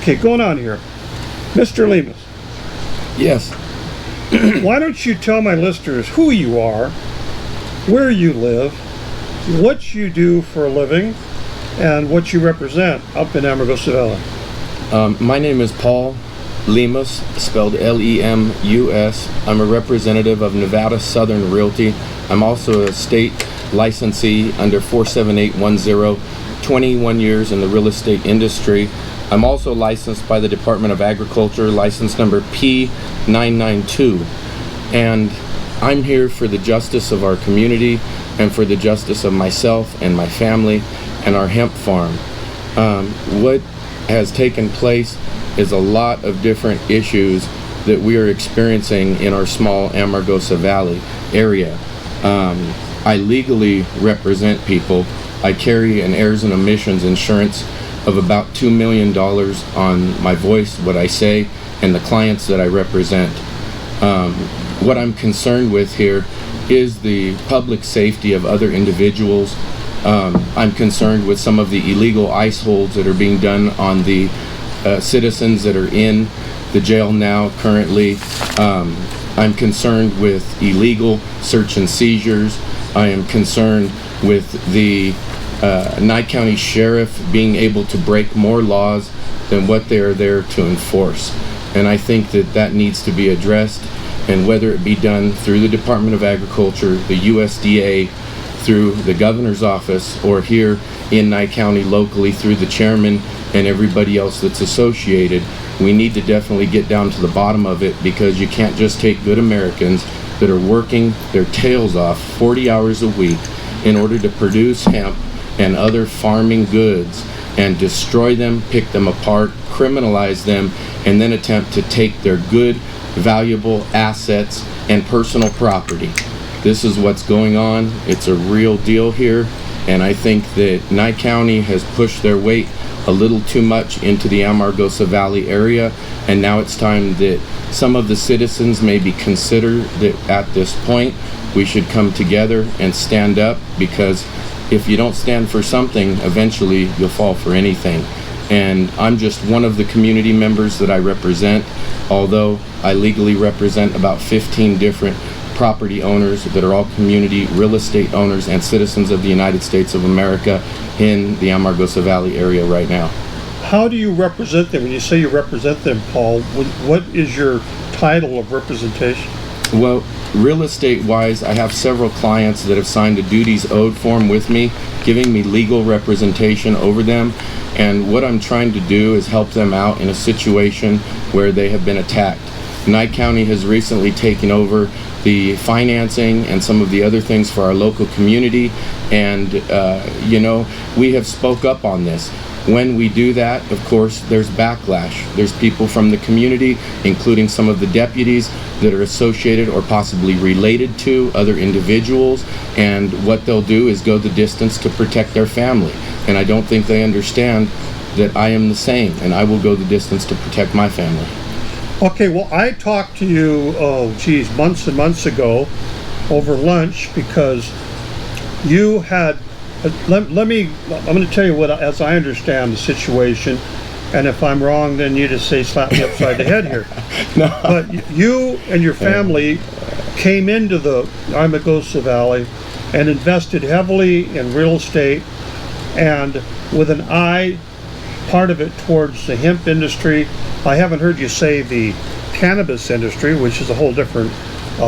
Okay, going on here. Mr. Lemus, Yes. why don't you tell my listeners who you are, where you live, what you do for a living, and what you represent up in Amargosa Valley? My name is Paul Lemus, spelled Lemus. I'm a representative of Nevada Southern Realty. I'm also a state licensee under 47810, 21 years in the real estate industry. I'm also licensed by the Department of Agriculture, license number P992. And I'm here for the justice of our community and for the justice of myself and my family and our hemp farm. What has taken place is a lot of different issues that we are experiencing in our small Amargosa Valley area. I legally represent people. I carry an heirs and omissions insurance of about $2 million on my voice, what I say, and the clients that I represent. What I'm concerned with here is the public safety of other individuals. I'm concerned with some of the illegal ICE holds that are being done on the citizens that are in the jail now currently. I'm concerned with illegal search and seizures. I am concerned with the Nye County Sheriff being able to break more laws than what they are there to enforce. And I think that that needs to be addressed, and whether it be done through the Department of Agriculture, the USDA, through the governor's office, or here in Nye County locally through the chairman and everybody else that's associated, we need to definitely get down to the bottom of it, because you can't just take good Americans that are working their tails off 40 hours a week in order to produce hemp and other farming goods and destroy them, pick them apart, criminalize them, and then attempt to take their good, valuable assets and personal property. This is what's going on. It's a real deal here, and I think that Nye County has pushed their weight a little too much into the Amargosa Valley area, and now it's time that some of the citizens maybe consider that at this point we should come together and stand up, because if you don't stand for something, eventually you'll fall for anything. And I'm just one of the community members that I represent, although I legally represent about 15 different property owners that are all community real estate owners and citizens of the United States of America in the Amargosa Valley area right now. How do you represent them? When you say you represent them, Paul, what is your title of representation? Well, real estate wise, I have several clients that have signed a duties owed form with me, giving me legal representation over them. And what I'm trying to do is help them out in a situation where they have been attacked. Nye County has recently taken over the financing and some of the other things for our local community, and we have spoke up on this. When we do that, of course, there's backlash. There's people from the community, including some of the deputies that are associated or possibly related to other individuals, and what they'll do is go the distance to protect their family. And I don't think they understand that I am the same, and I will go the distance to protect my family. Okay, well, I talked to you, months and months ago over lunch, because you had, I'm going to tell you what, as I understand the situation, and if I'm wrong, then you just say slap me upside the head here. No. But you and your family came into the Amargosa Valley and invested heavily in real estate, and with an eye, part of it towards the hemp industry. I haven't heard you say the cannabis industry, which is a whole different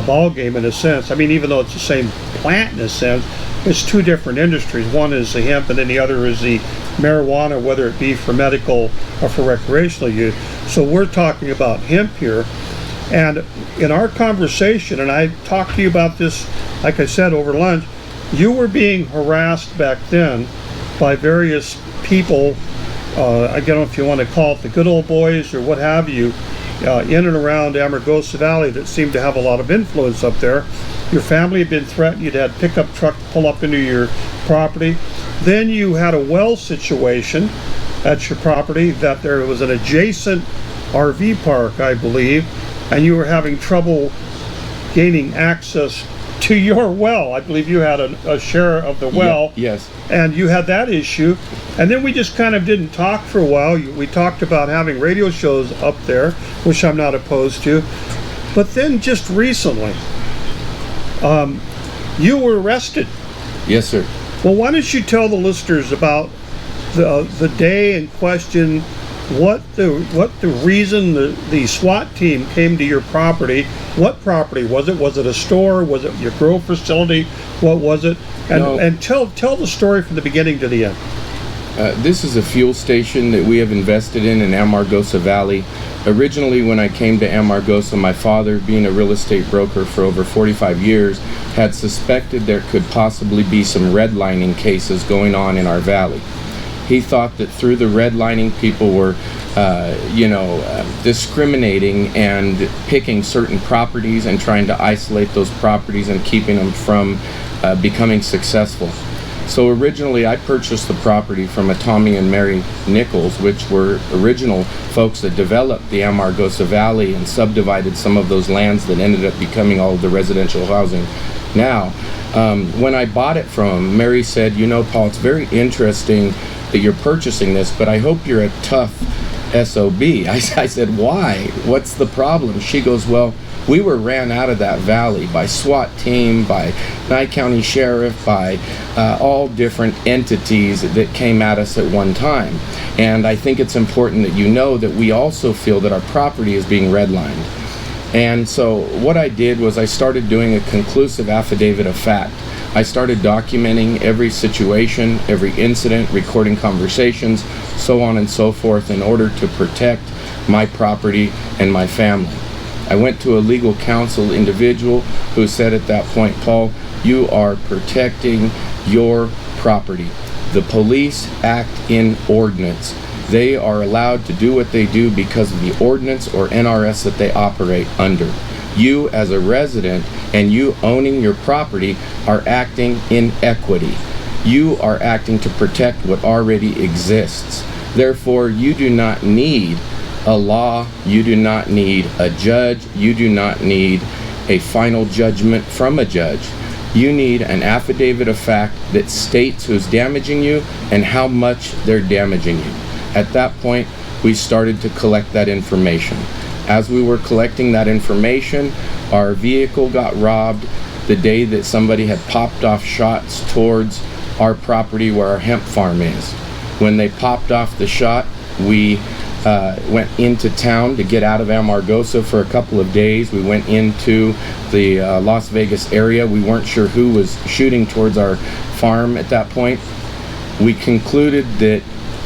ball game in a sense. I mean, even though it's the same plant in a sense, it's two different industries. One is the hemp, and then the other is the marijuana, whether it be for medical or for recreational use. So we're talking about hemp here. And in our conversation, and I talked to you about this, like I said, over lunch, you were being harassed back then by various people, I don't know if you want to call it the good old boys or what have you, in and around Amargosa Valley that seemed to have a lot of influence up there. Your family had been threatened. You'd had pickup truck pull up into your property. Then you had a well situation at your property that there was an adjacent RV park, I believe, and you were having trouble gaining access to your well. I believe you had a share of the well. Yes. And you had that issue. And then we just kind of didn't talk for a while. We talked about having radio shows up there, which I'm not opposed to. But then just recently, you were arrested. Yes, sir. Well, why don't you tell the listeners about the day in question, what the reason the SWAT team came to your property? What property was it? Was it a store? Was it your grow facility? What was it? And, No. and tell the story from the beginning to the end. This is a fuel station that we have invested in Amargosa Valley. Originally, when I came to Amargosa, my father, being a real estate broker for over 45 years, had suspected there could possibly be some redlining cases going on in our valley. He thought that through the redlining, people were, discriminating and picking certain properties and trying to isolate those properties and keeping them from becoming successful. So originally, I purchased the property from a Tommy and Mary Nichols, which were original folks that developed the Amargosa Valley and subdivided some of those lands that ended up becoming all of the residential housing. Now, when I bought it from him, Mary said, Paul, it's very interesting that you're purchasing this, but I hope you're a tough SOB. I said, why? What's the problem? She goes, well, we were ran out of that valley by SWAT team, by Nye County Sheriff, by all different entities that came at us at one time. And I think it's important that you know that we also feel that our property is being redlined. And so what I did was I started doing a conclusive affidavit of fact. I started documenting every situation, every incident, recording conversations, so on and so forth, in order to protect my property and my family. I went to a legal counsel individual who said at that point, Paul, you are protecting your property. The police act in ordinance. They are allowed to do what they do because of the ordinance or NRS that they operate under. You as a resident and you owning your property are acting in equity. You are acting to protect what already exists. Therefore, you do not need a law, you do not need a judge, you do not need a final judgment from a judge. You need an affidavit of fact that states who's damaging you and how much they're damaging you. At that point, we started to collect that information. As we were collecting that information, our vehicle got robbed the day that somebody had popped off shots towards our property where our hemp farm is. When they popped off the shot, we went into town to get out of Amargosa for a couple of days. We went into the Las Vegas area. We weren't sure who was shooting towards our farm at that point. We concluded that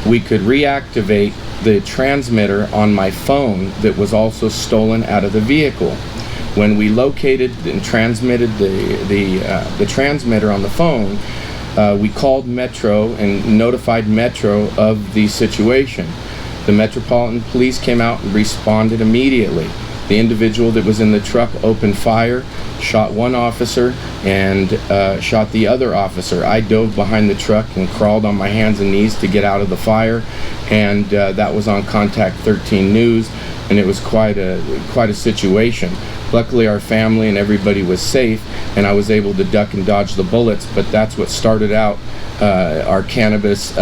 we could reactivate the transmitter on my phone that was also stolen out of the vehicle. When we located and transmitted the transmitter on the phone, we called Metro and notified Metro of the situation. The Metropolitan Police came out and responded immediately. The individual that was in the truck opened fire, shot one officer, and shot the other officer. I dove behind the truck and crawled on my hands and knees to get out of the fire, and that was on Contact 13 News, and it was quite a situation. Luckily, our family and everybody was safe, and I was able to duck and dodge the bullets, but that's what started out our cannabis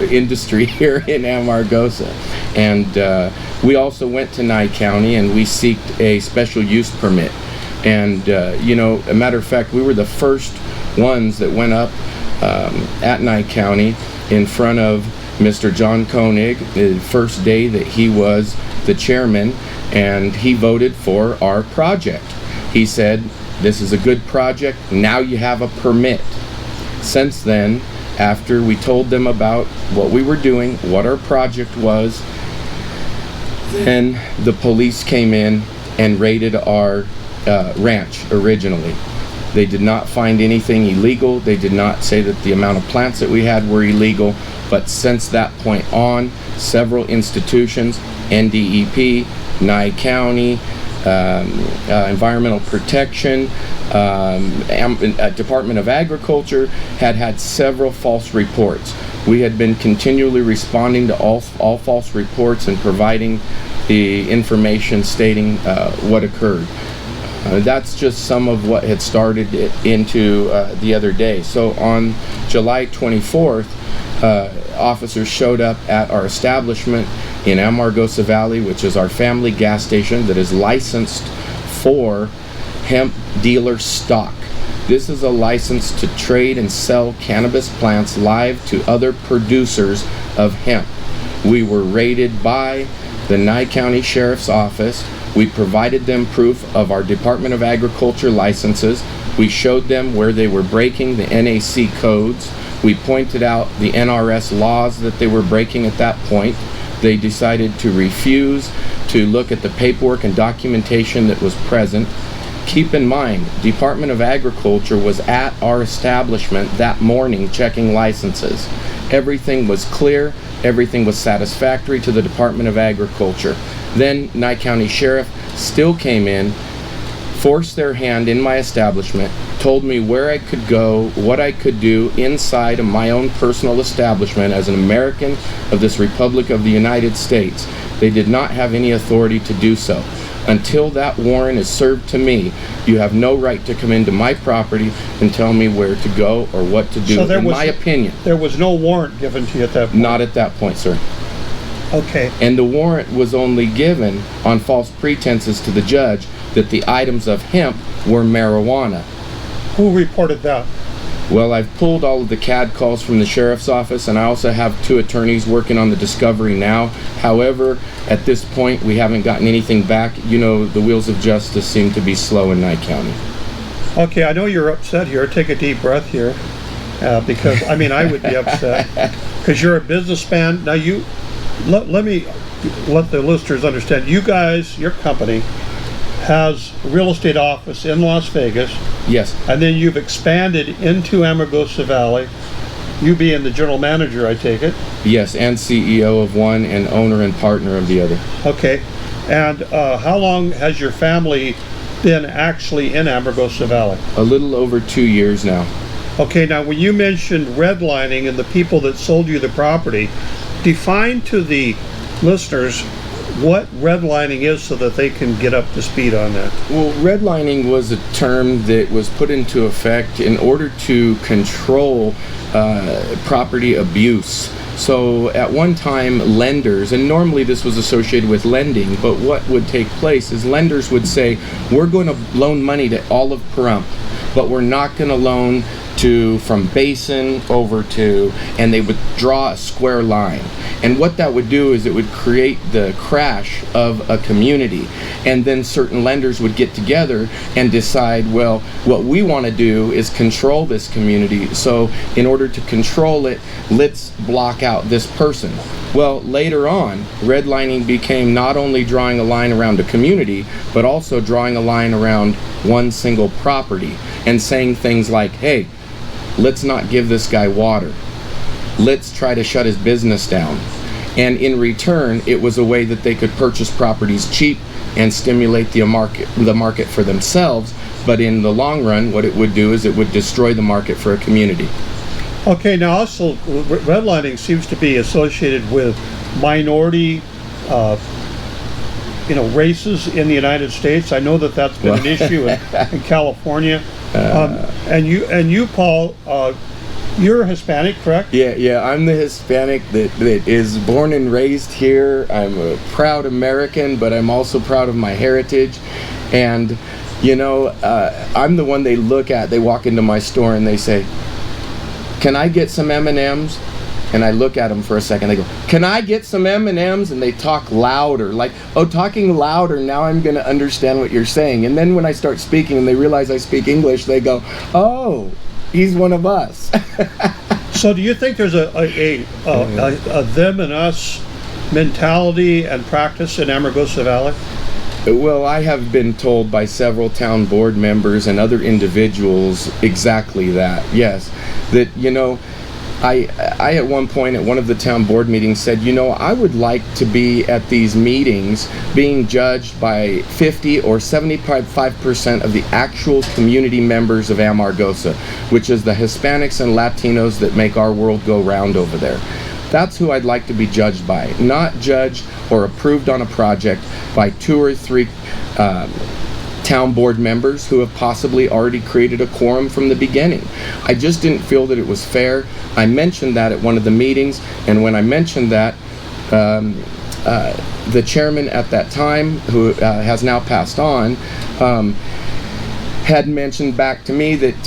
industry here in Amargosa. And we also went to Nye County and we sought a special use permit. And, a matter of fact, we were the first ones that went up at Nye County in front of Mr. John Koenig, the first day that he was the chairman, and he voted for our project. He said, this is a good project, now you have a permit. Since then, after we told them about what we were doing, what our project was, then the police came in and raided our ranch originally. They did not find anything illegal. They did not say that the amount of plants that we had were illegal. But since that point on, several institutions, NDEP, Nye County, Environmental Protection, Department of Agriculture had several false reports. We had been continually responding to all false reports and providing the information stating what occurred. That's just some of what had started it into the other day. So on July 24th, officers showed up at our establishment in Amargosa Valley, which is our family gas station that is licensed for hemp dealer stock. This is a license to trade and sell cannabis plants live to other producers of hemp. We were raided by the Nye County Sheriff's Office. We provided them proof of our Department of Agriculture licenses. We showed them where they were breaking the NAC codes. We pointed out the NRS laws that they were breaking at that point. They decided to refuse to look at the paperwork and documentation that was present. Keep in mind, Department of Agriculture was at our establishment that morning checking licenses. Everything was clear, everything was satisfactory to the Department of Agriculture. Then Nye County Sheriff still came in, forced their hand in my establishment, told me where I could go, what I could do inside of my own personal establishment as an American of this Republic of the United States. They did not have any authority to do so. Until that warrant is served to me, you have no right to come into my property and tell me where to go or what to do, in my opinion. There was no warrant given to you at that point? Not at that point, sir. Okay. And the warrant was only given on false pretenses to the judge that the items of hemp were marijuana. Who reported that? Well, I've pulled all of the CAD calls from the sheriff's office, and I also have 2 attorneys working on the discovery now. However, at this point, we haven't gotten anything back. You know, the wheels of justice seem to be slow in Nye County. Okay, I know you're upset here. Take a deep breath here. Because, I mean, I would be upset. Because you're a businessman. Now, let me let the listeners understand. You guys, your company, has a real estate office in Las Vegas. Yes. And then you've expanded into Amargosa Valley. You being the general manager, I take it? Yes, and CEO of one and owner and partner of the other. Okay. And how long has your family been actually in Amargosa Valley? A little over 2 years now. Okay, now when you mentioned redlining and the people that sold you the property, define to the listeners what redlining is so that they can get up to speed on that. Well, redlining was a term that was put into effect in order to control property abuse. So at one time, lenders, and normally this was associated with lending, but what would take place is lenders would say, we're going to loan money to all of Pahrump, but we're not going to loan to from Basin over to, and they would draw a square line. And what that would do is it would create the crash of a community. And then certain lenders would get together and decide, well, what we want to do is control this community. So in order to control it, let's block out this person. Well, later on, redlining became not only drawing a line around a community, but also drawing a line around one single property and saying things like, hey, let's not give this guy water. Let's try to shut his business down. And in return, it was a way that they could purchase properties cheap and stimulate the market for themselves. But in the long run, what it would do is it would destroy the market for a community. Okay, now also redlining seems to be associated with minority races in the United States. I know that that's been an issue in California. And you, Paul, you're Hispanic, correct? Yeah, I'm the Hispanic that is born and raised here. I'm a proud American, but I'm also proud of my heritage. And, I'm the one they look at. They walk into my store and they say, can I get some M&Ms? And I look at them for a second. They go, can I get some M&Ms? And they talk louder, like, oh, talking louder, now I'm going to understand what you're saying. And then when I start speaking and they realize I speak English, they go, oh, he's one of us. So do you think there's a them and us mentality and practice in Amargosa Valley? Well, I have been told by several town board members and other individuals exactly that, yes. That, I at one point at one of the town board meetings said, I would like to be at these meetings being judged by 50 or 75% of the actual community members of Amargosa, which is the Hispanics and Latinos that make our world go round over there. That's who I'd like to be judged by, not judged or approved on a project by 2 or 3 town board members who have possibly already created a quorum from the beginning. I just didn't feel that it was fair. I mentioned that at one of the meetings, and when I mentioned that, the chairman at that time, who has now passed on, had mentioned back to me that,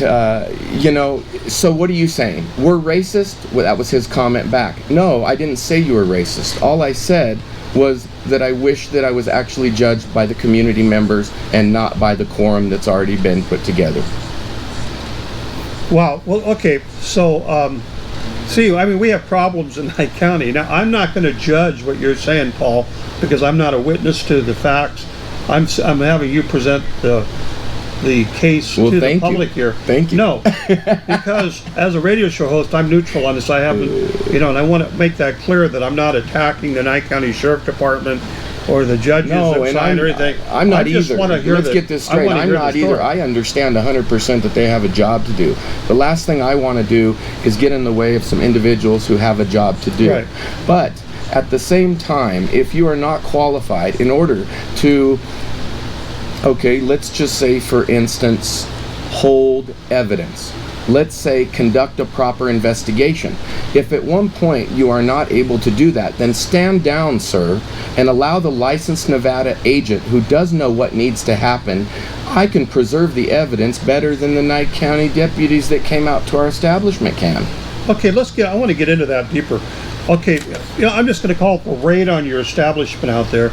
so what are you saying? We're racist? Well, that was his comment back. No, I didn't say you were racist. All I said was that I wish that I was actually judged by the community members and not by the quorum that's already been put together. Wow. Well, okay. So, we have problems in Nye County. Now, I'm not going to judge what you're saying, Paul, because I'm not a witness to the facts. I'm having you present the case to the public here. Thank you. No, because as a radio show host, I'm neutral on this. I haven't, and I want to make that clear that I'm not attacking the Nye County Sheriff Department or the judges that signed or anything. I'm not either. Let's get this straight. I'm not either. I understand 100% that they have a job to do. The last thing I want to do is get in the way of some individuals who have a job to do. Right. But at the same time, if you are not qualified in order to, okay, let's just say, for instance, hold evidence. Let's say conduct a proper investigation. If at one point you are not able to do that, then stand down, sir, and allow the licensed Nevada agent who does know what needs to happen. I can preserve the evidence better than the Nye County deputies that came out to our establishment can. Okay, I want to get into that deeper. Okay, I'm just going to call it the raid on your establishment out there.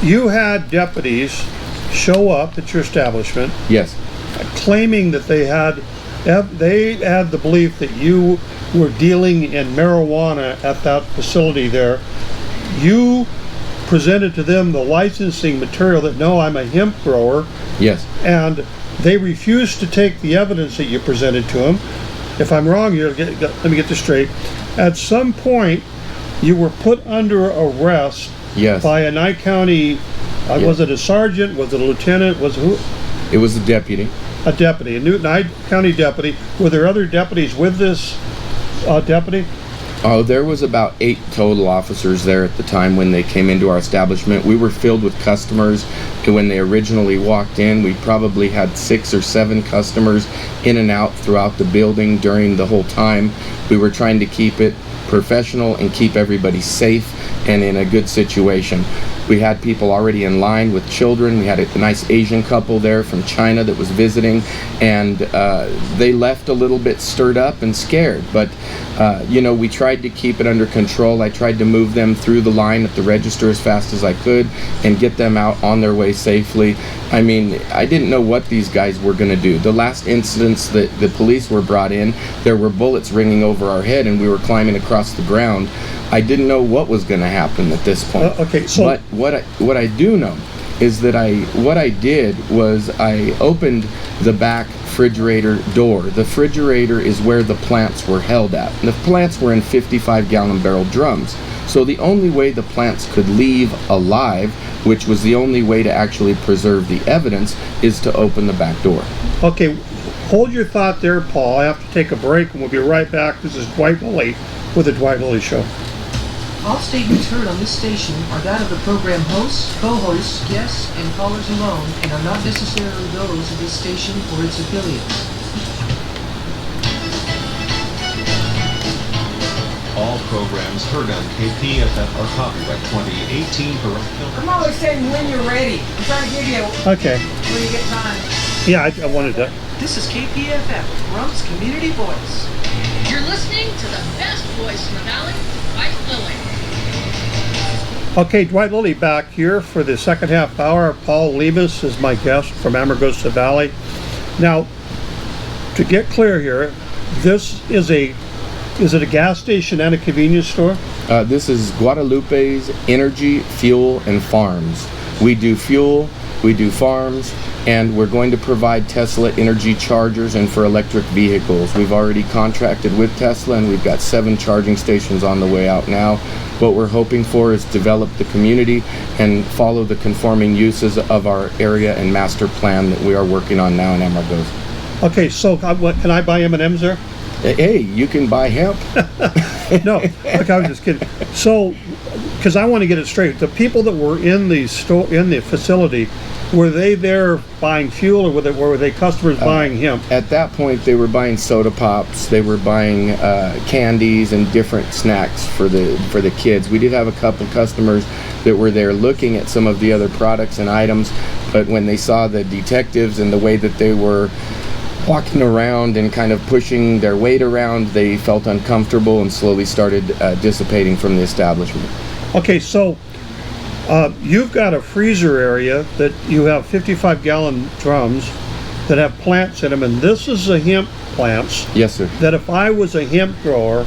You had deputies show up at your establishment. Yes. Claiming that they had the belief that you were dealing in marijuana at that facility there. You presented to them the licensing material that, no, I'm a hemp grower. Yes. And they refused to take the evidence that you presented to them. If I'm wrong here, let me get this straight. At some point, you were put under arrest. Yes. By a Nye County, yes. Was it a sergeant? Was it a lieutenant? Was it who? It was a deputy. A deputy, a new Nye County deputy. Were there other deputies with this deputy? Oh, there was about 8 total officers there at the time when they came into our establishment. We were filled with customers. When they originally walked in, we probably had 6 or 7 customers in and out throughout the building during the whole time. We were trying to keep it professional and keep everybody safe and in a good situation. We had people already in line with children. We had a nice Asian couple there from China that was visiting, and they left a little bit stirred up and scared. But, we tried to keep it under control. I tried to move them through the line at the register as fast as I could and get them out on their way safely. I mean, I didn't know what these guys were going to do. The last incidents that the police were brought in, there were bullets ringing over our head and we were climbing across the ground. I didn't know what was going to happen at this point. Okay, so but what I do know is that what I did was I opened the back refrigerator door. The refrigerator is where the plants were held at. And the plants were in 55-gallon barrel drums. So the only way the plants could leave alive, which was the only way to actually preserve the evidence, is to open the back door. Okay, hold your thought there, Paul. I have to take a break and we'll be right back. This is Dwight Lilly with the Dwight Lilly Show. All statements heard on this station are that of the program hosts, co-hosts, guests, and callers alone, and are not necessarily those of this station or its affiliates. All programs heard on KPFF are copyright 2018 parochial. I'm always saying when you're ready. I'm trying to give you Okay. when you get time. Yeah, I wanted that. This is KPFF, Rump's Community Voice. You're listening to the best voice in the valley, Dwight Lilly. Okay, Dwight Lilly back here for the second half hour. Paul Lemus is my guest from Amargosa Valley. Now, to get clear here, is it a gas station and a convenience store? This is Guadalupe's Energy, Fuel, and Farms. We do fuel, we do farms, and we're going to provide Tesla energy chargers and for electric vehicles. We've already contracted with Tesla and we've got 7 charging stations on the way out now. What we're hoping for is develop the community and follow the conforming uses of our area and master plan that we are working on now in Amargosa. Okay, so can I buy M&Ms there? Hey, you can buy hemp. No, okay, I was just kidding. So, because I want to get it straight, the people that were in the store, in the facility, were they there buying fuel, or were they customers buying hemp? At that point, they were buying soda pops. They were buying candies and different snacks for the kids. We did have a couple customers that were there looking at some of the other products and items, but when they saw the detectives and the way that they were walking around and kind of pushing their weight around, they felt uncomfortable and slowly started dissipating from the establishment. Okay, so you've got a freezer area that you have 55-gallon drums that have plants in them, and this is the hemp plants. Yes, sir. That if I was a hemp grower,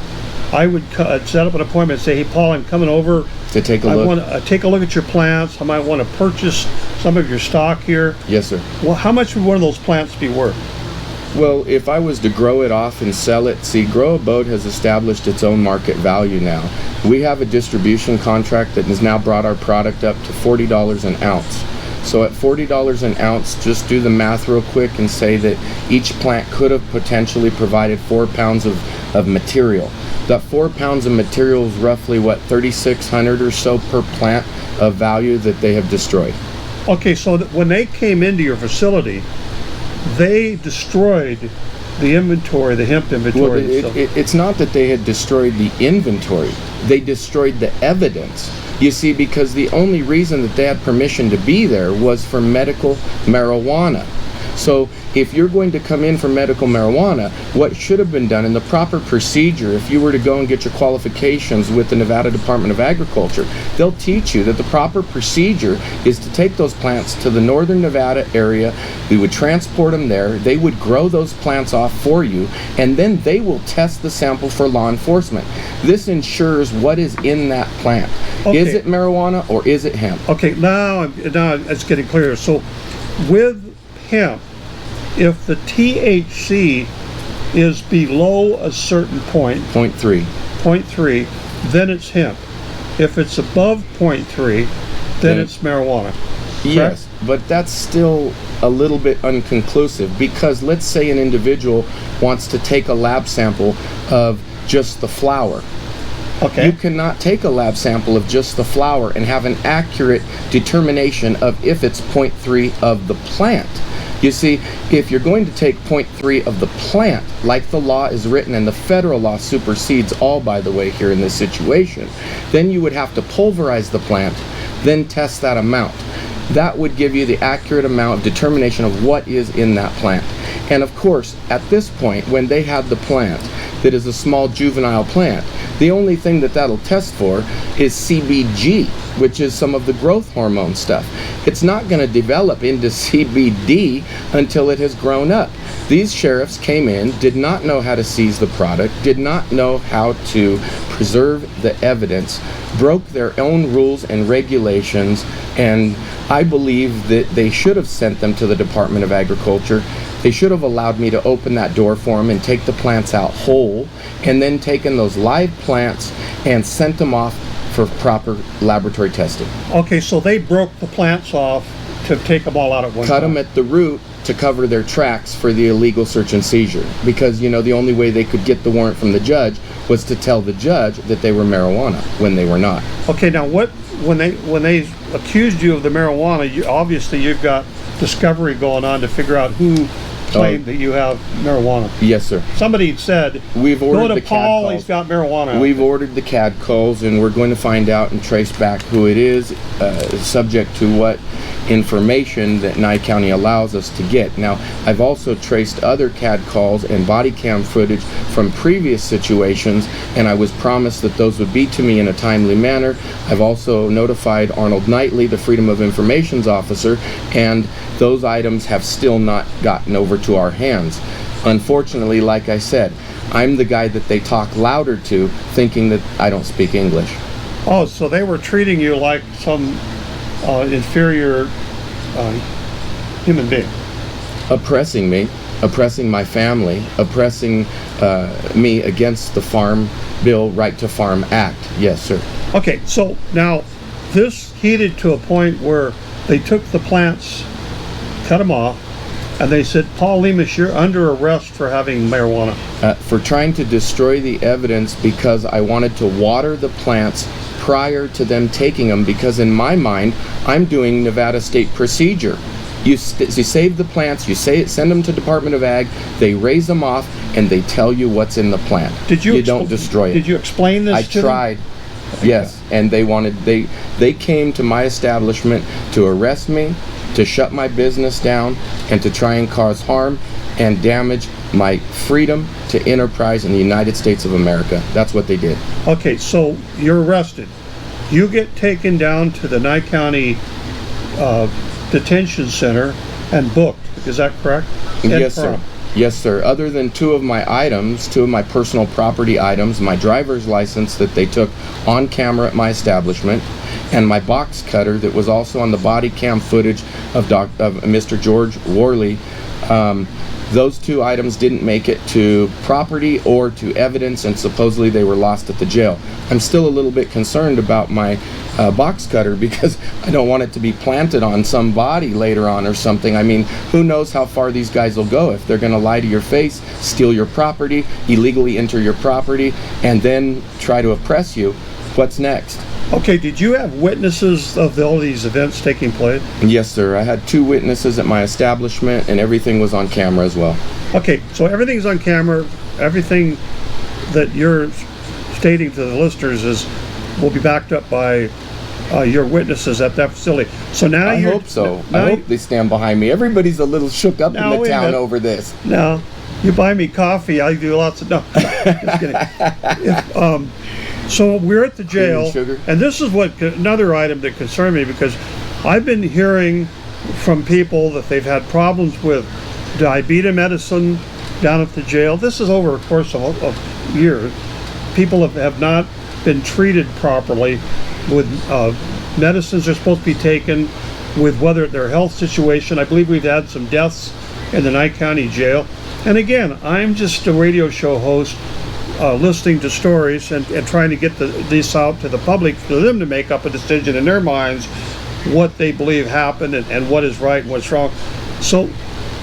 I would set up an appointment and say, hey, Paul, I'm coming over To take a look? I want to take a look at your plants. I might want to purchase some of your stock here. Yes, sir. Well, how much would one of those plants be worth? Well, if I was to grow it off and sell it, see, Grow a Boat has established its own market value now. We have a distribution contract that has now brought our product up to $40 an ounce. So at $40 an ounce, just do the math real quick and say that each plant could have potentially provided 4 pounds of material. That 4 pounds of material is roughly, what, $3,600 or so per plant of value that they have destroyed. Okay, so when they came into your facility, they destroyed the inventory, the hemp inventory. Well, it's not that they had destroyed the inventory. They destroyed the evidence. You see, because the only reason that they had permission to be there was for medical marijuana. So if you're going to come in for medical marijuana, what should have been done in the proper procedure, if you were to go and get your qualifications with the Nevada Department of Agriculture, they'll teach you that the proper procedure is to take those plants to the northern Nevada area. We would transport them there. They would grow those plants off for you, and then they will test the sample for law enforcement. This ensures what is in that plant. Okay. Is it marijuana or is it hemp? Okay, now it's getting clearer. So with hemp, if the THC is below a certain point, 0.3, then it's hemp. If it's above 0.3, then it's marijuana. Yes, but that's still a little bit unconclusive, because let's say an individual wants to take a lab sample of just the flower. Okay. You cannot take a lab sample of just the flower and have an accurate determination of if it's 0.3 of the plant. You see, if you're going to take 0.3 of the plant, like the law is written, and the federal law supersedes all, by the way, here in this situation, then you would have to pulverize the plant, then test that amount. That would give you the accurate amount of determination of what is in that plant. And of course, at this point, when they had the plant that is a small juvenile plant, the only thing that that'll test for is CBG, which is some of the growth hormone stuff. It's not going to develop into CBD until it has grown up. These sheriffs came in, did not know how to seize the product, did not know how to preserve the evidence, broke their own rules and regulations, and I believe that they should have sent them to the Department of Agriculture. They should have allowed me to open that door for them and take the plants out whole, and then taken those live plants and sent them off for proper laboratory testing. Okay, so they broke the plants off to take them all out at one time. Cut them at the root to cover their tracks for the illegal search and seizure, because, you know, the only way they could get the warrant from the judge was to tell the judge that they were marijuana when they were not. Okay, now when they accused you of the marijuana, obviously you've got discovery going on to figure out who claimed that you have marijuana. Yes, sir. Somebody said, we've ordered go to the Paul, CAD he's got marijuana. We've ordered the CAD calls, and we're going to find out and trace back who it is, subject to what information that Nye County allows us to get. Now, I've also traced other CAD calls and body cam footage from previous situations, and I was promised that those would be to me in a timely manner. I've also notified Arnold Knightley, the Freedom of Information's officer, and those items have still not gotten over to our hands. Unfortunately, like I said, I'm the guy that they talk louder to, thinking that I don't speak English. Oh, so they were treating you like some inferior human being. Oppressing me, oppressing my family, oppressing me against the Farm Bill Right to Farm Act. Yes, sir. Okay, so now this heated to a point where they took the plants, cut them off, and they said, Paul Lemus, you're under arrest for having marijuana. For trying to destroy the evidence because I wanted to water the plants prior to them taking them, because in my mind, I'm doing Nevada state procedure. You save the plants, send them to Department of Ag, they raise them off, and they tell you what's in the plant. You don't destroy it. Did you explain this to them? I tried. Yes, and they came to my establishment to arrest me, to shut my business down, and to try and cause harm and damage my freedom to enterprise in the United States of America. That's what they did. Okay, so you're arrested. You get taken down to the Nye County Detention Center and booked. Is that correct? Yes, sir. Yes, sir. Other than two of my personal property items, my driver's license that they took on camera at my establishment, and my box cutter that was also on the body cam footage of Mr. George Worley. Those two items didn't make it to property or to evidence, and supposedly they were lost at the jail. I'm still a little bit concerned about my box cutter, because I don't want it to be planted on some body later on or something. I mean, who knows how far these guys will go if they're going to lie to your face, steal your property, illegally enter your property, and then try to oppress you. What's next? Okay, did you have witnesses of all these events taking place? Yes, sir. I had 2 witnesses at my establishment, and everything was on camera as well. Okay, so everything's on camera. Everything that you're stating to the listeners will be backed up by your witnesses at that facility. So now I hope so. I hope they stand behind me. Everybody's a little shook up in the town over this. Now, you buy me coffee, I do lots of... No, just kidding. So we're at the jail, and this is another item that concerned me, because I've been hearing from people that they've had problems with diabetes medicine down at the jail. This is over a course of years. People have not been treated properly with medicines they're supposed to be taken, with whether their health situation. I believe we've had some deaths in the Nye County jail. And again, I'm just a radio show host, listening to stories and trying to get this out to the public for them to make up a decision in their minds what they believe happened and what is right and what's wrong. So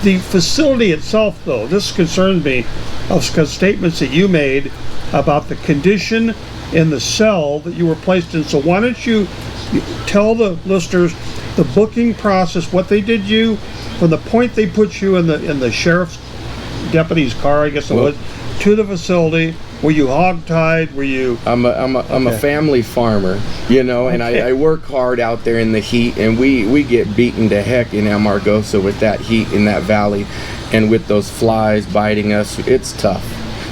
the facility itself, though, this concerns me, of statements that you made about the condition in the cell that you were placed in. So why don't you tell the listeners the booking process, what they did you from the point they put you in the sheriff's deputy's car, I guess it was, to the facility. Were you hog-tied? Were you... I'm a family farmer, you know, and I work hard out there in the heat, and we get beaten to heck in Amargosa with that heat in that valley, and with those flies biting us. It's tough.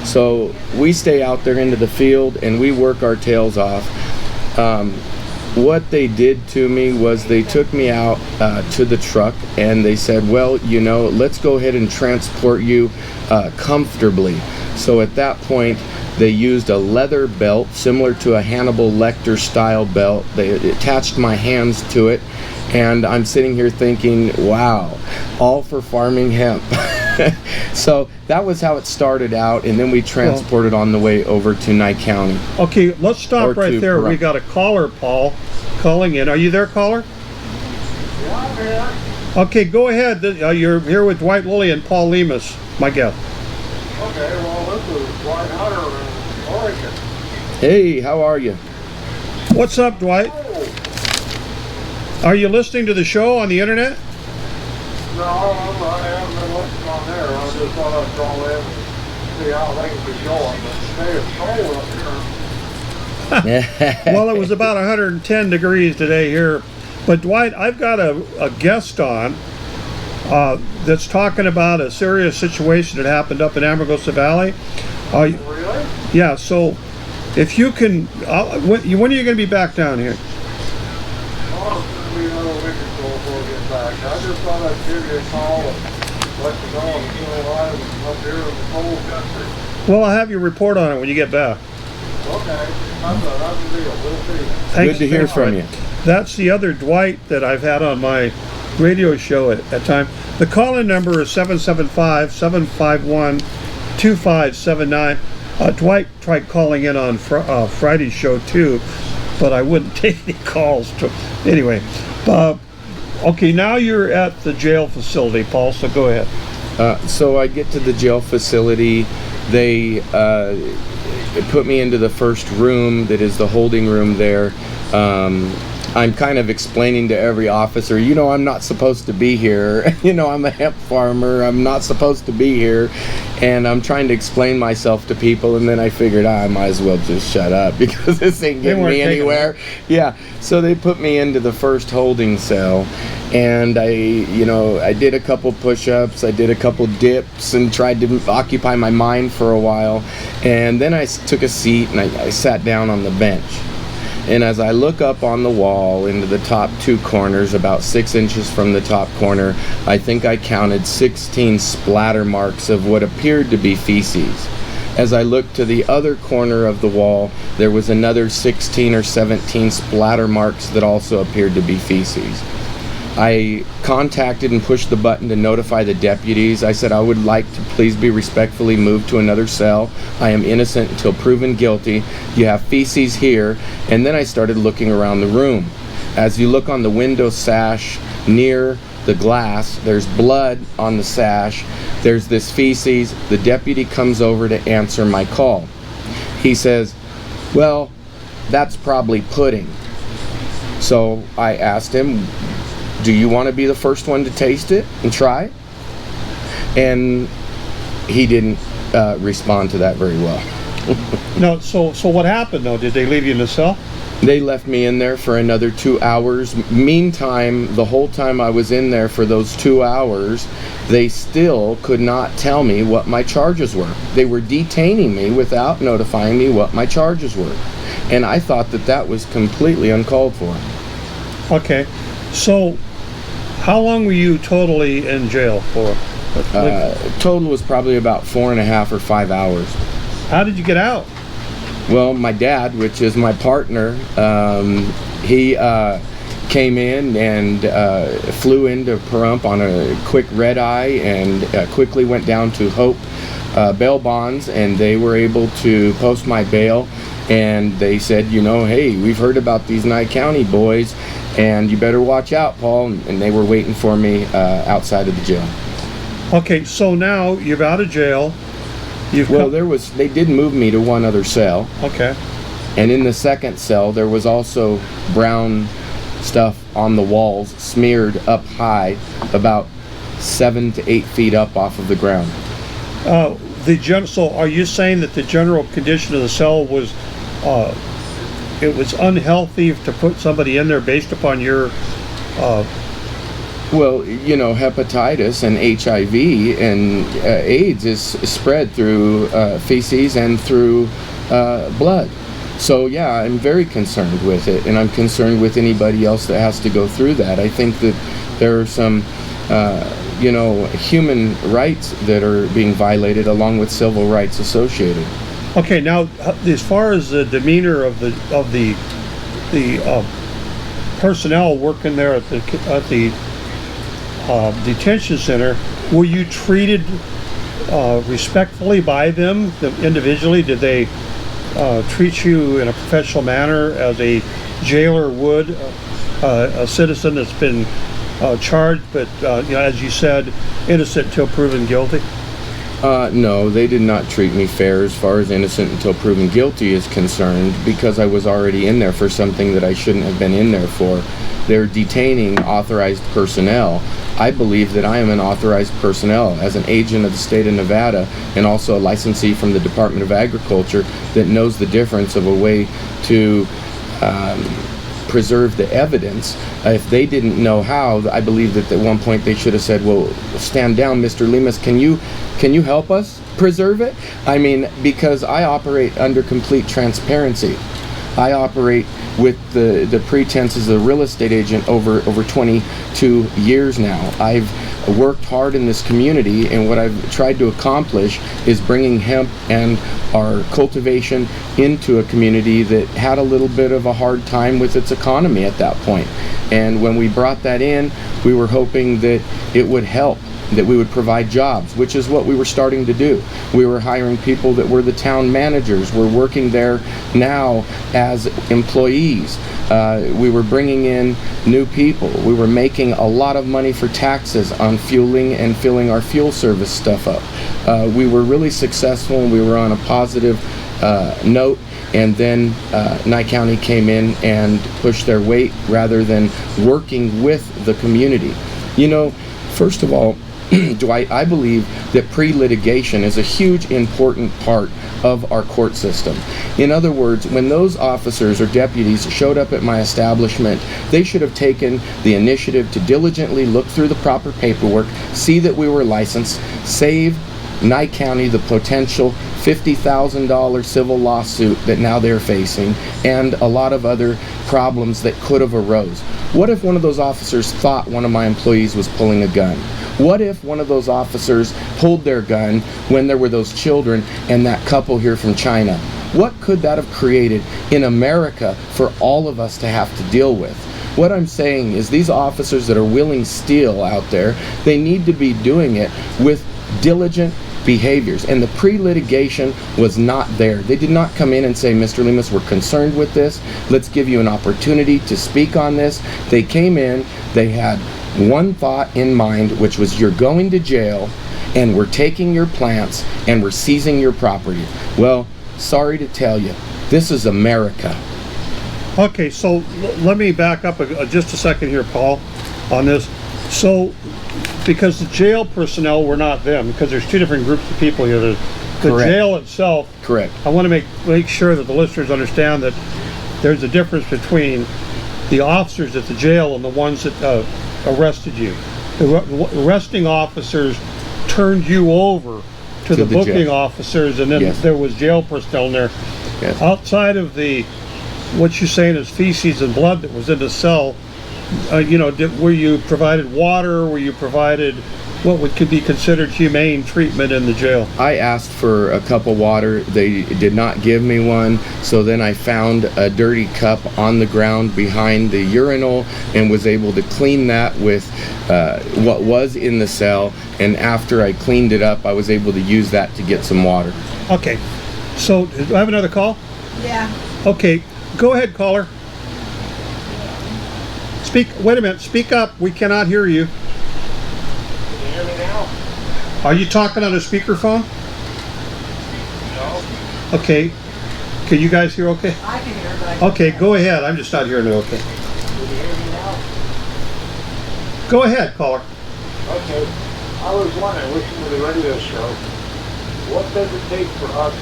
So we stay out there into the field, and we work our tails off. What they did to me was they took me out to the truck, and they said, well, you know, let's go ahead and transport you comfortably. So at that point, they used a leather belt similar to a Hannibal Lecter style belt. They attached my hands to it, and I'm sitting here thinking, wow, all for farming hemp. So that was how it started out, and then we transported on the way over to Nye County. Okay, let's stop right there. We got a caller, Paul, calling in. Are you there, caller? Yeah, I'm here. Okay, go ahead. You're here with Dwight Lilly and Paul Lemus, my guest. Okay, well, this is Dwight Hunter in Oregon. Hey, how are you? What's up, Dwight? Oh. Are you listening to the show on the internet? No, I haven't been listening on there. I just thought I'd call in and see how things are going. But today it's cold up here. Well, it was about 110 degrees today here. But Dwight, I've got a guest on that's talking about a serious situation that happened up in Amargosa Valley. Really? Yeah, so if you can, when are you going to be back down here? Oh, it's going to be another week or so before we get back. I just thought I'd give you a call and let you know I'm still alive up here in the cold country. Well, I'll have you report on it when you get back. Okay, that's a deal. We'll see. Good to hear from you. That's the other Dwight that I've had on my radio show at time. The call-in number is 775-751-2579. Dwight tried calling in on Friday's show too, but I wouldn't take any calls. Anyway, okay, now you're at the jail facility, Paul, so go ahead. So I get to the jail facility. They put me into the first room that is the holding room there. I'm kind of explaining to every officer, I'm not supposed to be here. I'm a hemp farmer. I'm not supposed to be here. And I'm trying to explain myself to people. And then I figured I might as well just shut up because this ain't getting me anywhere. Yeah. So they put me into the first holding cell. And I did a couple push-ups. I did a couple dips and tried to occupy my mind for a while. And then I took a seat and I sat down on the bench. And as I look up on the wall into the top two corners, about 6 inches from the top corner, I think I counted 16 splatter marks of what appeared to be feces. As I looked to the other corner of the wall, there was another 16 or 17 splatter marks that also appeared to be feces. I contacted and pushed the button to notify the deputies. I said I would like to please be respectfully moved to another cell. I am innocent until proven guilty. You have feces here. And then I started looking around the room. As you look on the window sash near the glass, there's blood on the sash. There's this feces. The deputy comes over to answer my call. He says, "Well, that's probably pudding." So I asked him, "Do you want to be the first one to taste it and try?" And he didn't respond to that very well. No, so what happened though? Did they leave you in the cell? They left me in there for another 2 hours. Meantime, the whole time I was in there for those 2 hours, they still could not tell me what my charges were. They were detaining me without notifying me what my charges were. And I thought that was completely uncalled for. Okay, so how long were you totally in jail for? Total was probably about 4.5 or 5 hours. How did you get out? Well, my dad, which is my partner, he came in and flew into Pahrump on a quick red eye and quickly went down to Hope bail bonds, and they were able to post my bail. And they said, hey, we've heard about these Nye County boys, and you better watch out, Paul. And they were waiting for me outside of the jail. Okay, so now you're out of jail. They did move me to one other cell. Okay. And in the second cell, there was also brown stuff on the walls, smeared up high, about 7 to 8 feet up off of the ground. So are you saying that the general condition of the cell was, it was unhealthy to put somebody in there based upon your, Well, hepatitis and HIV and AIDS is spread through feces and through blood. So yeah, I'm very concerned with it, and I'm concerned with anybody else that has to go through that. I think that there are some human rights that are being violated along with civil rights associated. Okay, now as far as the demeanor of the personnel working there at the detention center, were you treated respectfully by them individually? Did they treat you in a professional manner as a jailer would a citizen that's been charged, but as you said, innocent until proven guilty? No, they did not treat me fair as far as innocent until proven guilty is concerned, because I was already in there for something that I shouldn't have been in there for. They're detaining authorized personnel. I believe that I am an authorized personnel as an agent of the state of Nevada, and also a licensee from the Department of Agriculture that knows the difference of a way to preserve the evidence. If they didn't know how, I believe that at one point they should have said, well, stand down, Mr. Lemus, can you help us preserve it? I mean, because I operate under complete transparency. I operate with the pretense as a real estate agent over 22 years now. I've worked hard in this community, and what I've tried to accomplish is bringing hemp and our cultivation into a community that had a little bit of a hard time with its economy at that point. And when we brought that in, we were hoping that it would help, that we would provide jobs, which is what we were starting to do. We were hiring people that were the town managers. We're working there now as employees. We were bringing in new people. We were making a lot of money for taxes on fueling and filling our fuel service stuff up. We were really successful, and we were on a positive note, and then Nye County came in and pushed their weight rather than working with the community. You know, first of all, I believe that pre-litigation is a huge important part of our court system. In other words, when those officers or deputies showed up at my establishment, they should have taken the initiative to diligently look through the proper paperwork, see that we were licensed, save Nye County the potential $50,000 civil lawsuit that now they're facing, and a lot of other problems that could have arose. What if one of those officers thought one of my employees was pulling a gun? What if one of those officers pulled their gun when there were those children and that couple here from China? What could that have created in America for all of us to have to deal with? What I'm saying is these officers that are willing steel out there, they need to be doing it with diligent behaviors, and the pre-litigation was not there. They did not come in and say, Mr. Lemus, we're concerned with this, let's give you an opportunity to speak on this. They came in, they had one thought in mind, which was, you're going to jail and we're taking your plants and we're seizing your property. Well, sorry to tell you, this is America. Okay, so let me back up just a second here, Paul, on this. So, because the jail personnel were not them, because there's two different groups of people here. The Correct. jail itself. Correct. I want to make sure that the listeners understand that there's a difference between the officers at the jail and the ones that arrested you. The arresting officers turned you over to the booking jail officers, and then Yes. there was jail personnel in there. Yes. Outside of what you're saying is feces and blood that was in the cell, were you provided water? Were you provided could be considered humane treatment in the jail? I asked for a cup of water. They did not give me one. So then I found a dirty cup on the ground behind the urinal and was able to clean that with what was in the cell. And after I cleaned it up, I was able to use that to get some water. Okay. So, do I have another call? Yeah. Okay. Go ahead, caller. Wait a minute. Speak up. We cannot hear you. Can you hear me now? Are you talking on a speakerphone? No. Okay. Can you guys hear okay? I can hear, but I can't Okay, hear. go ahead. I'm just not hearing it okay. Can you hear me now? Go ahead, caller. Okay. I was wondering, listening to the radio show, what does it take for us,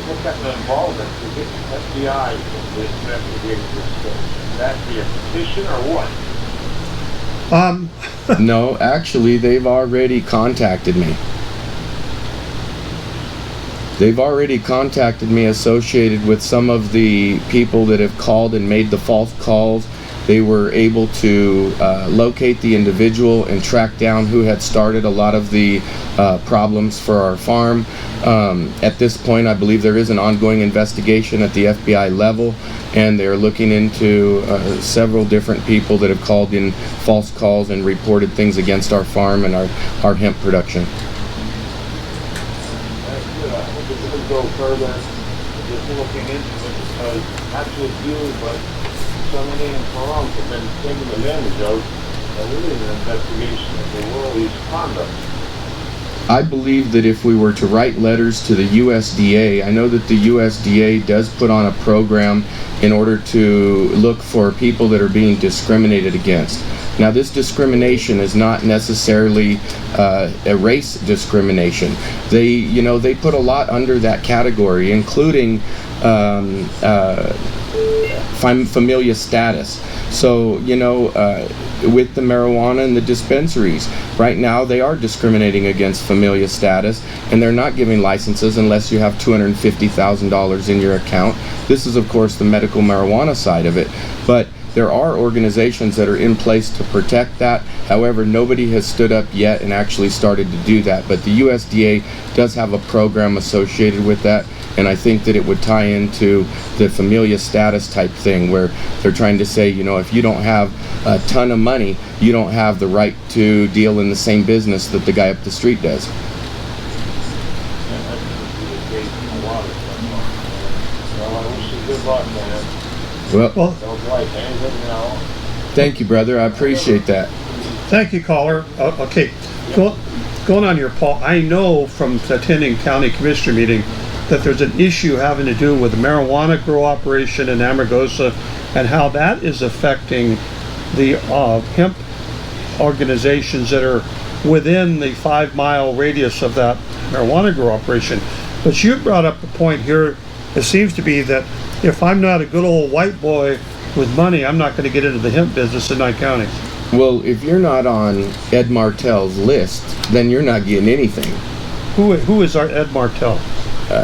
what kind of involvement to get the FBI to investigate this case? Would that be a petition or what? No, actually, they've already contacted me. They've already contacted me associated with some of the people that have called and made the false calls. They were able to locate the individual and track down who had started a lot of the problems for our farm. At this point, I believe there is an ongoing investigation at the FBI level, and they're looking into several different people that have called in false calls and reported things against our farm and our hemp production. That's good. I hope it doesn't go further. Just looking into it because not just you, but so many farms have been taken advantage of. Really an investigation of the world's conduct. I believe that if we were to write letters to the USDA, I know that the USDA does put on a program in order to look for people that are being discriminated against. Now, this discrimination is not necessarily a race discrimination. They put a lot under that category, including familial status. So, with the marijuana and the dispensaries, right now they are discriminating against familial status, and they're not giving licenses unless you have $250,000 in your account. This is, of course, the medical marijuana side of it, but there are organizations that are in place to protect that. However, nobody has stood up yet and actually started to do that. But the USDA does have a program associated with that, and I think that it would tie into the familial status type thing where they're trying to say, if you don't have a ton of money, you don't have the right to deal in the same business that the guy up the street does. And that's going to be the case in a lot of stuff. So I wish you good luck, man. Well, Don't like anything now. thank you, brother. I appreciate that. Thank you, caller. Okay, going on here, Paul. I know from attending county commissioner meeting that there's an issue having to do with the marijuana grow operation in Amargosa and how that is affecting the hemp organizations that are within the 5-mile radius of that marijuana grow operation. But you brought up a point here. It seems to be that if I'm not a good old white boy with money, I'm not going to get into the hemp business in Nye County. Well, if you're not on Ed Martell's list, then you're not getting anything. Who is our Ed Martell?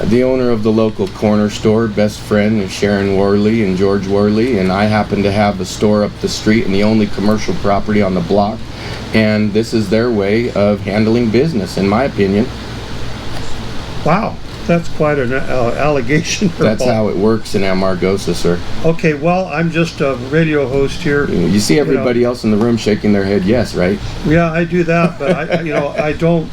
The owner of the local corner store, best friend of Sharon Worley and George Worley, and I happen to have a store up the street and the only commercial property on the block, and this is their way of handling business, in my opinion. Wow, that's quite an allegation. That's how it works in Amargosa, sir. Okay, well, I'm just a radio host here. You see everybody else in the room shaking their head yes, right? Yeah, I do that, but I don't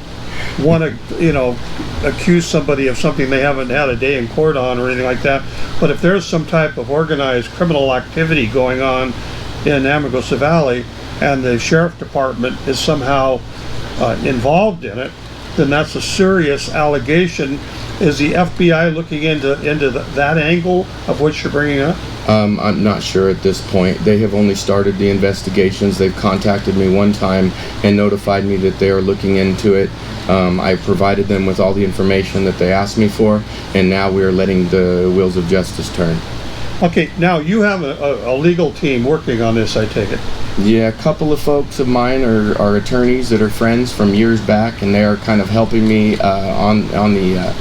want to, accuse somebody of something they haven't had a day in court on or anything like that. But if there's some type of organized criminal activity going on in Amargosa Valley and the sheriff department is somehow involved in it, then that's a serious allegation. Is the FBI looking into that angle of what you're bringing up? I'm not sure at this point. They have only started the investigations. They've contacted me one time and notified me that they are looking into it. I provided them with all the information that they asked me for, and now we are letting the wheels of justice turn. Okay, now you have a legal team working on this, I take it. Yeah, a couple of folks of mine are attorneys that are friends from years back, and they are kind of helping me on the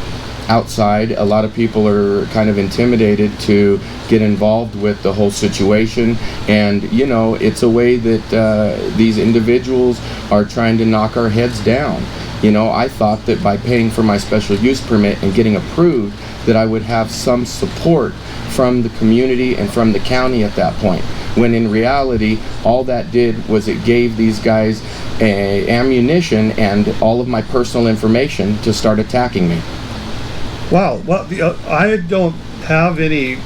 outside. A lot of people are kind of intimidated to get involved with the whole situation, and it's a way that these individuals are trying to knock our heads down. I thought that by paying for my special use permit and getting approved that I would have some support from the community and from the county at that point, when in reality all that did was it gave these guys ammunition and all of my personal information to start attacking me. Wow. Well, I don't have any.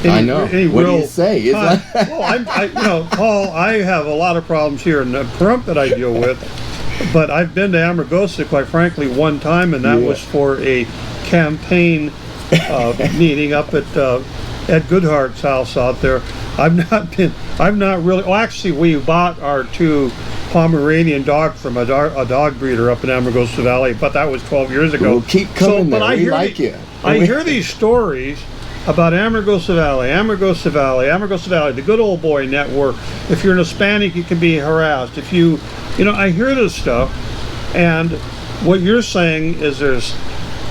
I know. What do you say? It's like well, Paul, I have a lot of problems here in the Pahrump that I deal with, but I've been to Amargosa, quite frankly, one time, and that was for a campaign meeting up at Ed Goodhart's house out there. I'm not really. Oh, actually, we bought our 2 Pomeranian dogs from a dog breeder up in Amargosa Valley, but that was 12 years ago. Well, keep coming there. We like you. I hear these stories about Amargosa Valley, the good old boy network. If you're an Hispanic, you can be harassed. If I hear this stuff, and what you're saying is there's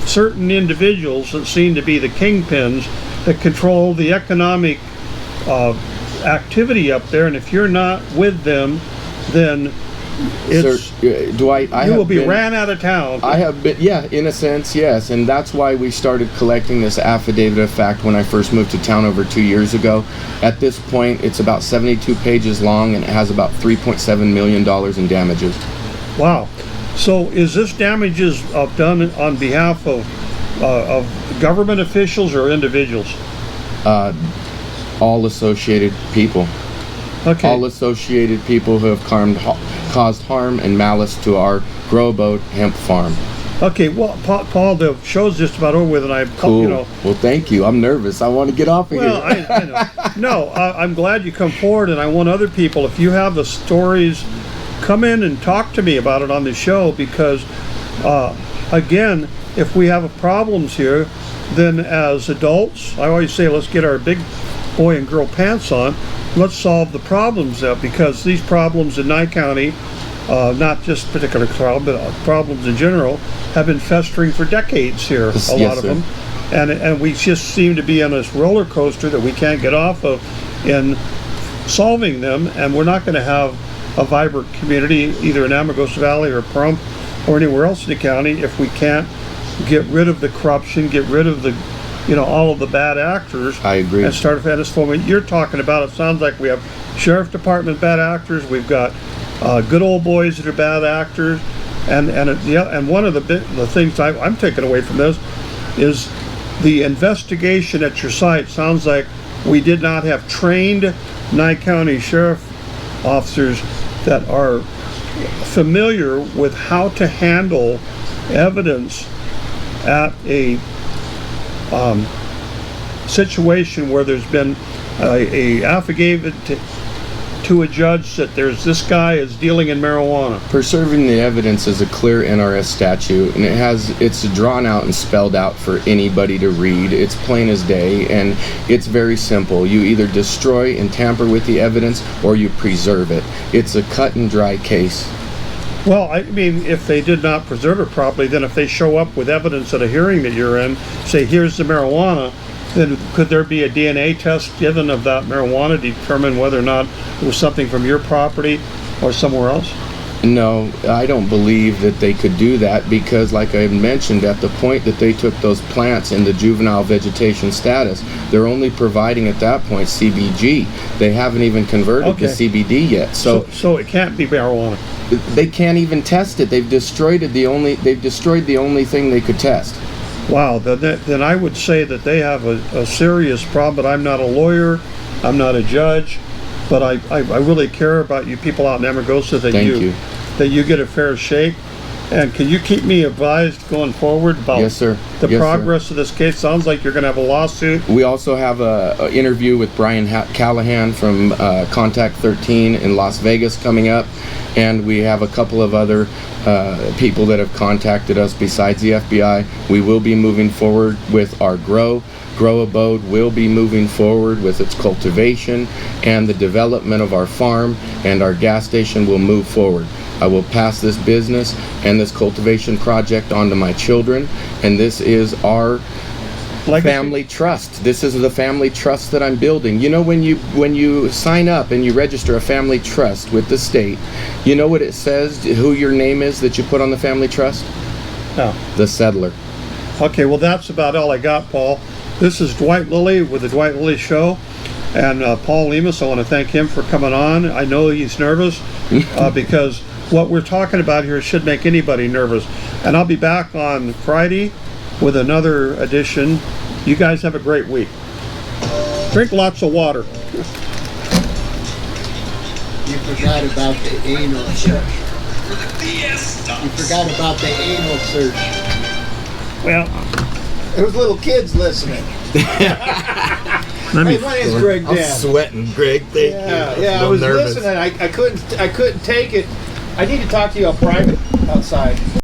certain individuals that seem to be the kingpins that control the economic activity up there, and if you're not with them, then it's you will be ran out of town. I have been, in a sense, yes, and that's why we started collecting this affidavit of fact when I first moved to town over 2 years ago. At this point, it's about 72 pages long, and it has about $3.7 million in damages. Wow. So is this damages done on behalf of government officials or individuals? All associated people. Okay. All associated people who have caused harm and malice to our grow boat hemp farm. Okay, well, Paul, the show's just about over with, and I, cool. Well, thank you. I'm nervous. I want to get off of here. I know. No, I'm glad you come forward, and I want other people, if you have the stories, come in and talk to me about it on the show, because, again, if we have problems here, then as adults, I always say, let's get our big boy and girl pants on. Let's solve the problems because these problems in Nye County, not just particular problem, but problems in general, have been festering for decades here, a lot of them. And we just seem to be on this roller coaster that we can't get off of in solving them, and we're not going to have a vibrant community either in Amargosa Valley or Pahrump or anywhere else in the county if we can't get rid of the corruption, get rid of the all of the bad actors. I agree. And start a fairness form. You're talking about, it sounds like we have sheriff department bad actors, we've got good old boys that are bad actors, and one of the things I'm taking away from this is the investigation at your site. Sounds like we did not have trained Nye County sheriff officers that are familiar with how to handle evidence at a situation where there's been a affidavit to a judge that this guy is dealing in marijuana? Preserving the evidence is a clear NRS statute, and it's drawn out and spelled out for anybody to read. It's plain as day, and it's very simple. You either destroy and tamper with the evidence, or you preserve it. It's a cut and dry case. Well, I mean, if they did not preserve it properly, then if they show up with evidence at a hearing that you're in, say, here's the marijuana, then could there be a DNA test given of that marijuana to determine whether or not it was something from your property or somewhere else? No, I don't believe that they could do that, because like I mentioned, at the point that they took those plants in the juvenile vegetation status, they're only providing at that point CBG. They haven't even converted to CBD yet. So it can't be marijuana. They can't even test it. They've destroyed the only thing they could test. Wow, then I would say that they have a serious problem, but I'm not a lawyer, I'm not a judge, but I really care about you people out in Amargosa that you get a fair shake. And can you keep me advised going forward about the progress of this case? Sounds like you're going to have a lawsuit. We also have an interview with Brian Callahan from Contact 13 in Las Vegas coming up, and we have a couple of other people that have contacted us besides the FBI. We will be moving forward with our Grow Abode will be moving forward with its cultivation, and the development of our farm and our gas station will move forward. I will pass this business and this cultivation project on to my children, and this is our family trust. This is the family trust that I'm building. You know, when you sign up and you register a family trust with the state, you know what it says, who your name is that you put on the family trust? No. The settler. Okay, well that's about all I got, Paul. This is Dwight Lilly with the Dwight Lilly Show, and Paul Lemus. I want to thank him for coming on. I know he's nervous because what we're talking about here should make anybody nervous. And I'll be back on Friday with another edition. You guys have a great week. Drink lots of water. You forgot about the anal search. You forgot about the anal search. Well, there was little kids listening. Hey, my name's Greg Dan. I'm sweating, Greg. Thank you. Yeah, I was listening. I couldn't take it. I need to talk to you on private outside.